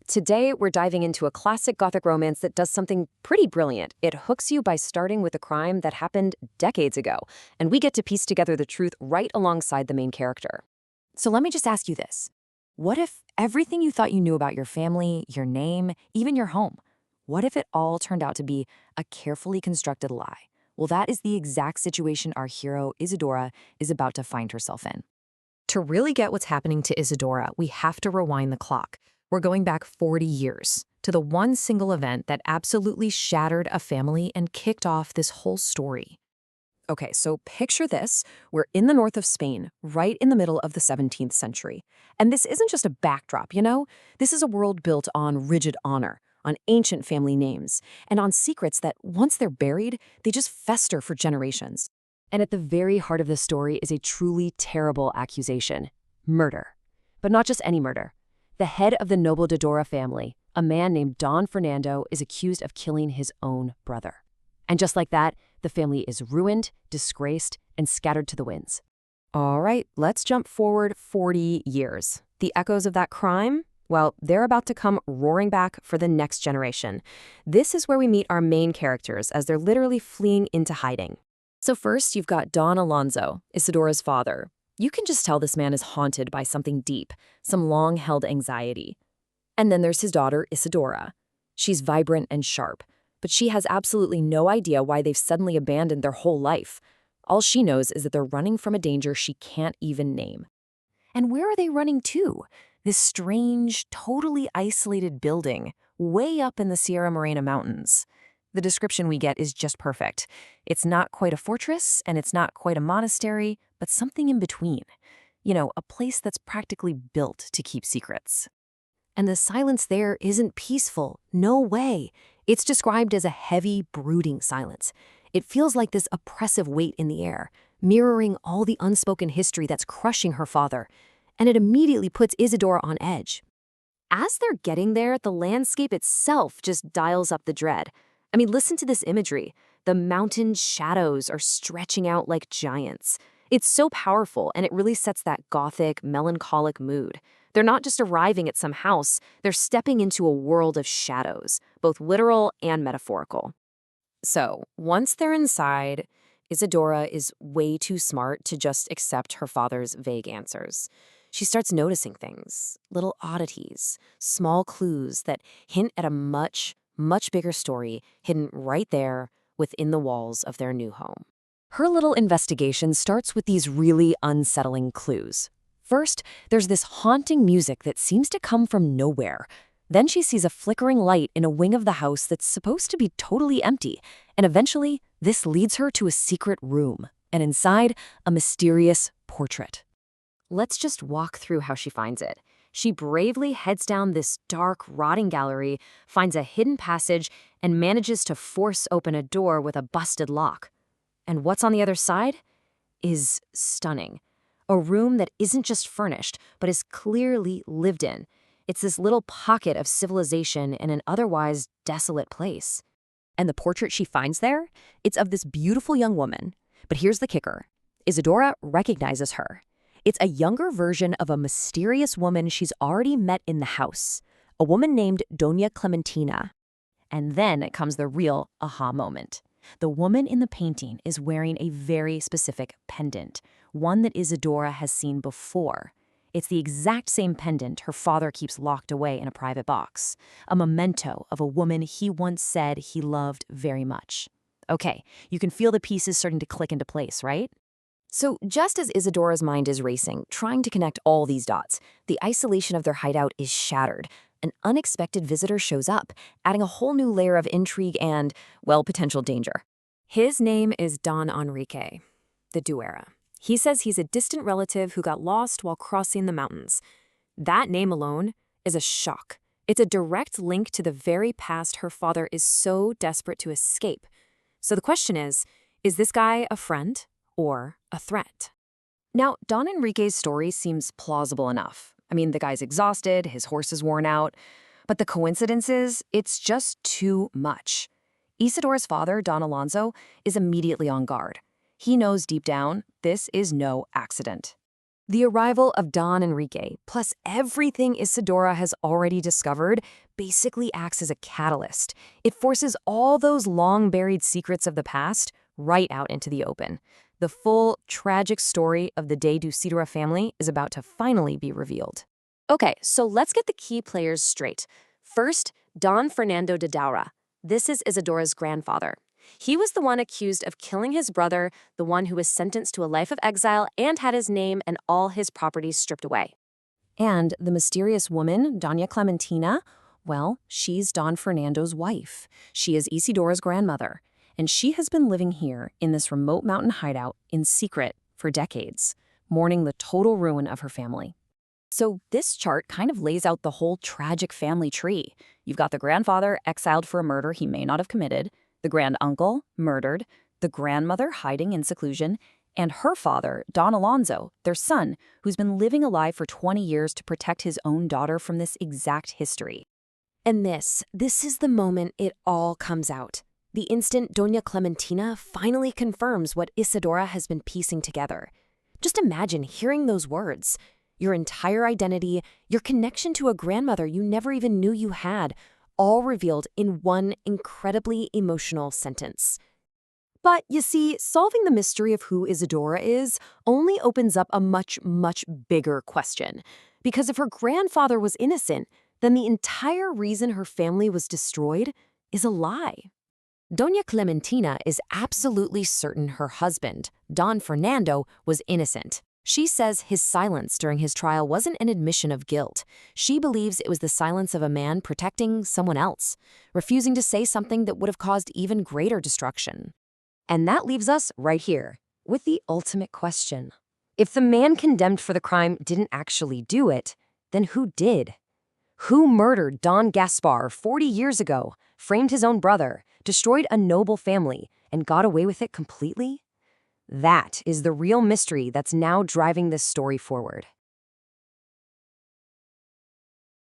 Today, we're diving into a classic Gothic romance that does something pretty brilliant. It hooks you by starting with a crime that happened decades ago, and we get to piece together the truth right alongside the main character. So let me just ask you this. What if everything you thought you knew about your family, your name, even your home, what if it all turned out to be a carefully constructed lie? Well, that is the exact situation our hero, Isidora, is about to find herself in. To really get what's happening to Isidora, we have to rewind the clock. We're going back 40 years to the one single event that absolutely shattered a family and kicked off this whole story. Okay, so picture this. We're in the north of Spain, right in the middle of the 17th century. And this isn't just a backdrop, you know? This is a world built on rigid honor, on ancient family names, and on secrets that, once they're buried, they just fester for generations. And at the very heart of the story is a truly terrible accusation: murder. But not just any murder. The head of the noble de Doura family, a man named Don Fernando, is accused of killing his own brother. And just like that, the family is ruined, disgraced, and scattered to the winds. All right, let's jump forward 40 years. The echoes of that crime? Well, they're about to come roaring back for the next generation. This is where we meet our main characters as they're literally fleeing into hiding. So first, you've got Don Alonso, Isidora's father. You can just tell this man is haunted by something deep, some long-held anxiety. And then there's his daughter, Isidora. She's vibrant and sharp, but she has absolutely no idea why they've suddenly abandoned their whole life. All she knows is that they're running from a danger she can't even name. And where are they running to? This strange, totally isolated building, way up in the Sierra Morena mountains. The description we get is just perfect. It's not quite a fortress, and it's not quite a monastery, but something in between. You know, a place that's practically built to keep secrets. And the silence there isn't peaceful. No way. It's described as a heavy, brooding silence. It feels like this oppressive weight in the air, mirroring all the unspoken history that's crushing her father. And it immediately puts Isidora on edge. As they're getting there, the landscape itself just dials up the dread. I mean, listen to this imagery. The mountain shadows are stretching out like giants. It's so powerful, and it really sets that gothic, melancholic mood. They're not just arriving at some house, they're stepping into a world of shadows, both literal and metaphorical. So, once they're inside, Isidora is way too smart to just accept her father's vague answers. She starts noticing things, little oddities, small clues that hint at a much bigger story hidden right there within the walls of their new home. Her little investigation starts with these really unsettling clues. First, there's this haunting music that seems to come from nowhere. Then she sees a flickering light in a wing of the house that's supposed to be totally empty. And eventually, this leads her to a secret room, and inside, a mysterious portrait. Let's just walk through how she finds it. She bravely heads down this dark, rotting gallery, finds a hidden passage, and manages to force open a door with a busted lock. And what's on the other side is stunning. A room that isn't just furnished, but is clearly lived in. It's this little pocket of civilization in an otherwise desolate place. And the portrait she finds there? It's of this beautiful young woman. But here's the kicker. Isidora recognizes her. It's a younger version of a mysterious woman she's already met in the house, a woman named Doña Clementina. And then comes the real aha moment. The woman in the painting is wearing a very specific pendant, one that Isidora has seen before. It's the exact same pendant her father keeps locked away in a private box, a memento of a woman he once said he loved very much. Okay, you can feel the pieces starting to click into place, right? So just as Isidora's mind is racing, trying to connect all these dots, the isolation of their hideout is shattered. An unexpected visitor shows up, adding a whole new layer of intrigue and, well, potential danger. His name is Don Enrique, the Doura. He says he's a distant relative who got lost while crossing the mountains. That name alone is a shock. It's a direct link to the very past her father is so desperate to escape. So the question is this guy a friend or a threat? Now, Don Enrique's story seems plausible enough. I mean, the guy's exhausted, his horse is worn out. But the coincidence is, it's just too much. Isidora's father, Don Alonso, is immediately on guard. He knows deep down this is no accident. The arrival of Don Enrique, plus everything Isidora has already discovered, basically acts as a catalyst. It forces all those long-buried secrets of the past right out into the open. The full, tragic story of the de Isidora family is about to finally be revealed. Okay, so let's get the key players straight. First, Don Fernando de Doura. This is Isidora's grandfather. He was the one accused of killing his brother, the one who was sentenced to a life of exile and had his name and all his properties stripped away. And the mysterious woman, Doña Clementina, well, she's Don Fernando's wife. She is Isidora's grandmother, and she has been living here in this remote mountain hideout in secret for decades, mourning the total ruin of her family. So this chart kind of lays out the whole tragic family tree. You've got the grandfather exiled for a murder he may not have committed, the granduncle murdered, the grandmother hiding in seclusion, and her father, Don Alonso, their son, who's been living a lie for 20 years to protect his own daughter from this exact history. And this is the moment it all comes out. The instant Doña Clementina finally confirms what Isidora has been piecing together. Just imagine hearing those words. Your entire identity, your connection to a grandmother you never even knew you had, all revealed in one incredibly emotional sentence. But you see, solving the mystery of who Isidora is only opens up a much, much bigger question. Because if her grandfather was innocent, then the entire reason her family was destroyed is a lie. Doña Clementina is absolutely certain her husband, Don Fernando, was innocent. She says his silence during his trial wasn't an admission of guilt. She believes it was the silence of a man protecting someone else, refusing to say something that would have caused even greater destruction. And that leaves us right here with the ultimate question. If the man condemned for the crime didn't actually do it, then who did? Who murdered Don Gaspar 40 years ago, framed his own brother, destroyed a noble family, and got away with it completely? That is the real mystery that's now driving this story forward.